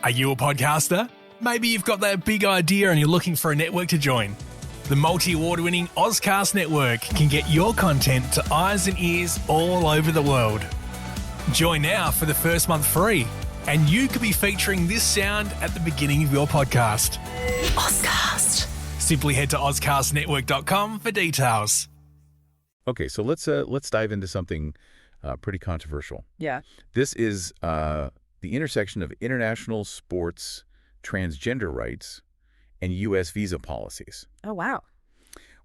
Are you a podcaster? Maybe you've got that big idea and you're looking for a network to join. The multi-award-winning Ozcast Network can get your content to eyes and ears all over the world. Join now for the first month free, and you could be featuring this sound at the beginning of your podcast. Ozcast. Simply head to ozcastnetwork.com for details. Okay, so let's dive into something pretty controversial. Yeah. This is the intersection of international sports transgender rights and U.S. visa policies. Oh, wow.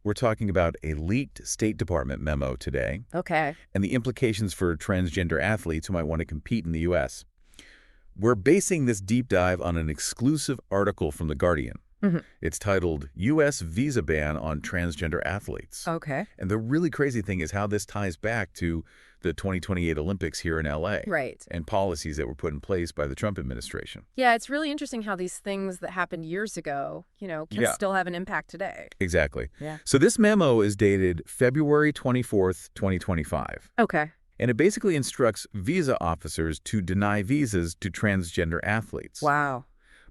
We're talking about a leaked State Department memo today. Okay. And the implications for transgender athletes who might want to compete in the U.S. We're basing this deep dive on an exclusive article from The Guardian. Mm-hmm. It's titled, U.S. Visa Ban on Transgender Athletes. Okay. And the really crazy thing is how this ties back to the 2028 Olympics here in L.A. Right. And policies that were put in place by the Trump administration. Yeah, it's really interesting how these things that happened years ago, can still have an impact today. Exactly. Yeah. So this memo is dated February 24th, 2025. Okay. And it basically instructs visa officers to deny visas to transgender athletes. Wow.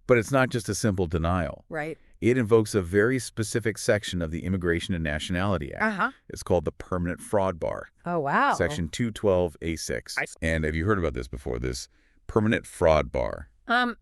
But it's not just a simple denial. Right. It invokes a very specific section of the Immigration and Nationality Act. Uh-huh. It's called the Permanent Fraud Bar. Oh, wow. Section 212A6. And have you heard about this before, this Permanent Fraud Bar? I'm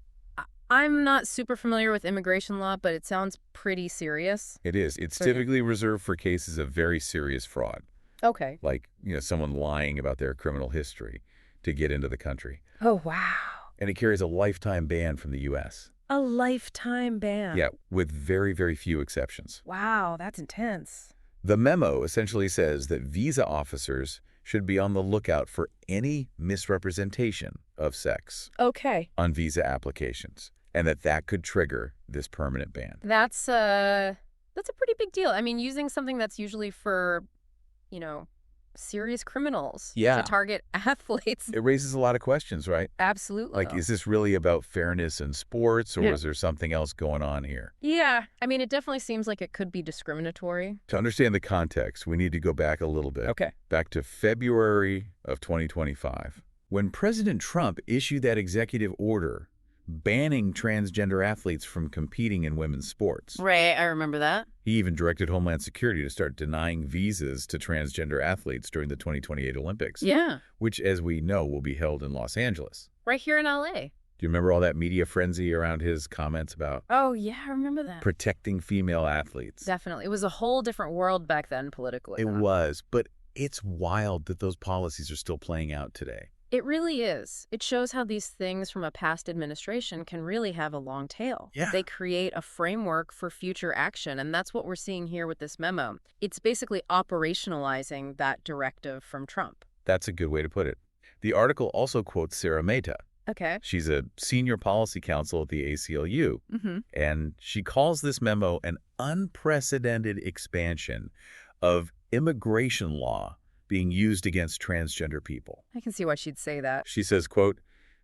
not super familiar with immigration law, but it sounds pretty serious. It is. It's typically reserved for cases of very serious fraud. Okay. Like, someone lying about their criminal history to get into the country. Oh, wow. And it carries a lifetime ban from the U.S. A lifetime ban. Yeah, with very, very few exceptions. Wow, that's intense. The memo essentially says that visa officers should be on the lookout for any misrepresentation of sex on visa applications, and that could trigger this permanent ban. That's a pretty big deal. I mean, using something that's usually for, serious criminals to target athletes. It raises a lot of questions, right? Absolutely. Like, is this really about fairness in sports, or is there something else going on here? Yeah. I mean, it definitely seems like it could be discriminatory. To understand the context, we need to go back a little bit. Okay. Back to February of 2025, when President Trump issued that executive order banning transgender athletes from competing in women's sports. Right, I remember that. He even directed Homeland Security to start denying visas to transgender athletes during the 2028 Olympics. Yeah. Which, as we know, will be held in Los Angeles. Right here in L.A. Do you remember all that media frenzy around his comments about Oh, yeah, I remember that. protecting female athletes? Definitely. It was a whole different world back then politically. It was, but it's wild that those policies are still playing out today. It really is. It shows how these things from a past administration can really have a long tail. Yeah. They create a framework for future action, and that's what we're seeing here with this memo. It's basically operationalizing that directive from Trump. That's a good way to put it. The article also quotes Sarah Mehta. Okay. She's a senior policy counsel at the ACLU, Mm-hmm. and she calls this memo an unprecedented expansion of immigration law being used against transgender people. I can see why she'd say that. She says, quote,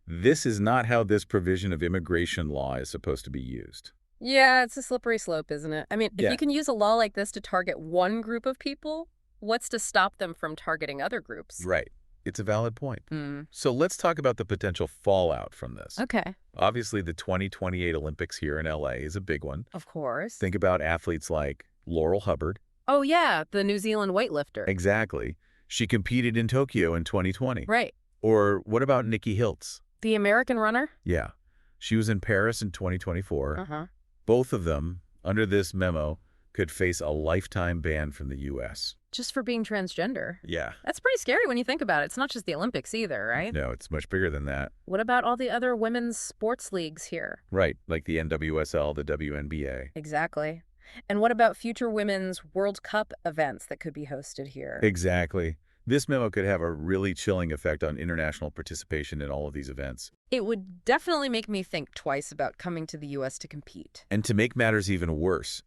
"This is not how this provision of immigration law is supposed to be used." Yeah, it's a slippery slope, isn't it? I mean, if you can use a law like this to target one group of people, what's to stop them from targeting other groups? Right. It's a valid point. Mm. So let's talk about the potential fallout from this. Okay. Obviously, the 2028 Olympics here in L.A. is a big one. Of course. Think about athletes like Laurel Hubbard. Oh, yeah, the New Zealand weightlifter. Exactly. She competed in Tokyo in 2020. Right. Or what about Nikki Hiltz? The American runner? Yeah. She was in Paris in 2024. Uh-huh. Both of them, under this memo, could face a lifetime ban from the U.S. Just for being transgender. Yeah. That's pretty scary when you think about it. It's not just the Olympics either, right? No, it's much bigger than that. What about all the other women's sports leagues here? Right, like the NWSL, the WNBA. Exactly. And what about future women's World Cup events that could be hosted here? Exactly. This memo could have a really chilling effect on international participation in all of these events. It would definitely make me think twice about coming to the U.S. to compete. And to make matters even worse,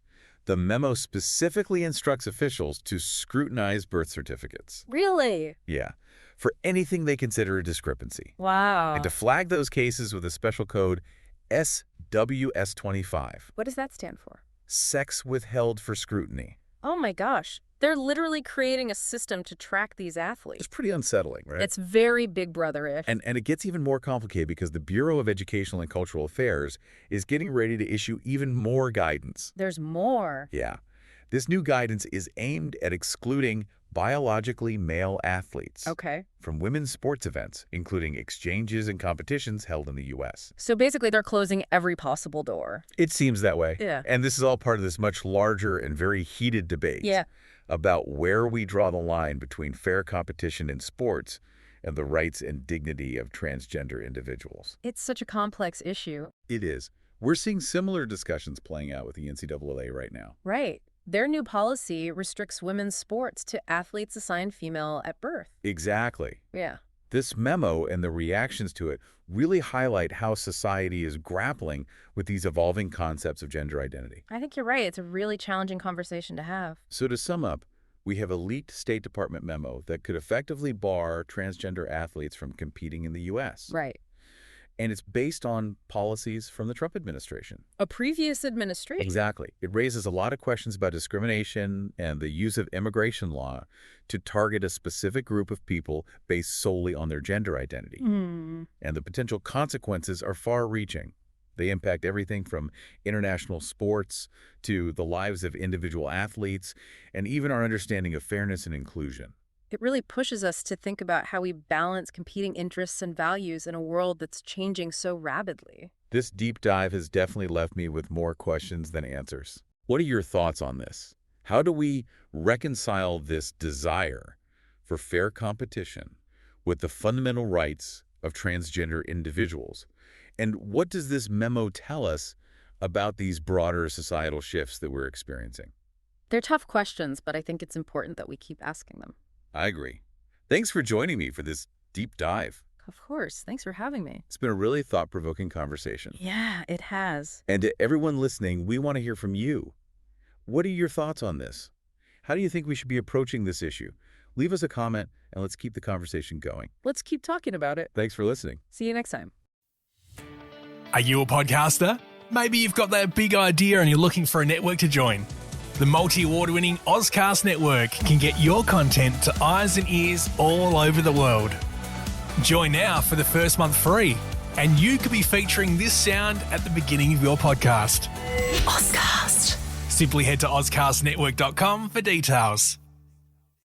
the memo specifically instructs officials to scrutinize birth certificates. Really? Yeah, for anything they consider a discrepancy. Wow. And to flag those cases with a special code SWS25. What does that stand for? Sex withheld for scrutiny. Oh my gosh. They're literally creating a system to track these athletes. It's pretty unsettling, right? It's very Big Brother-ish. And it gets even more complicated because the Bureau of Educational and Cultural Affairs is getting ready to issue even more guidance. There's more. Yeah. This new guidance is aimed at excluding biologically male athletes from women's sports events, including exchanges and competitions held in the U.S. So basically they're closing every possible door. It seems that way. Yeah. And this is all part of this much larger and very heated debate about where we draw the line between fair competition in sports and the rights and dignity of transgender individuals. It's such a complex issue. It is. We're seeing similar discussions playing out with the NCAA right now. Right. Their new policy restricts women's sports to athletes assigned female at birth. Exactly. Yeah. This memo and the reactions to it really highlight how society is grappling with these evolving concepts of gender identity. I think you're right. It's a really challenging conversation to have. So to sum up, we have a leaked State Department memo that could effectively bar transgender athletes from competing in the U.S. Right. And it's based on policies from the Trump administration. A previous administration. Exactly. It raises a lot of questions about discrimination and the use of immigration law to target a specific group of people based solely on their gender identity. And the potential consequences are far-reaching. They impact everything from international sports to the lives of individual athletes and even our understanding of fairness and inclusion. It really pushes us to think about how we balance competing interests and values in a world that's changing so rapidly. This deep dive has definitely left me with more questions than answers. What are your thoughts on this? How do we reconcile this desire for fair competition with the fundamental rights of transgender individuals? And what does this memo tell us about these broader societal shifts that we're experiencing? They're tough questions, but I think it's important that we keep asking them. I agree. Thanks for joining me for this deep dive. Of course. Thanks for having me. It's been a really thought-provoking conversation. Yeah, it has. And to everyone listening, we want to hear from you. What are your thoughts on this? How do you think we should be approaching this issue? Leave us a comment and let's keep the conversation going. Let's keep talking about it. Thanks for listening. See you next time. Are you a podcaster? Maybe you've got that big idea and you're looking for a network to join. The multi-award-winning Ozcast Network can get your content to eyes and ears all over the world. Join now for the first month free, and you could be featuring this sound at the beginning of your podcast. Ozcast. Simply head to ozcastnetwork.com for details.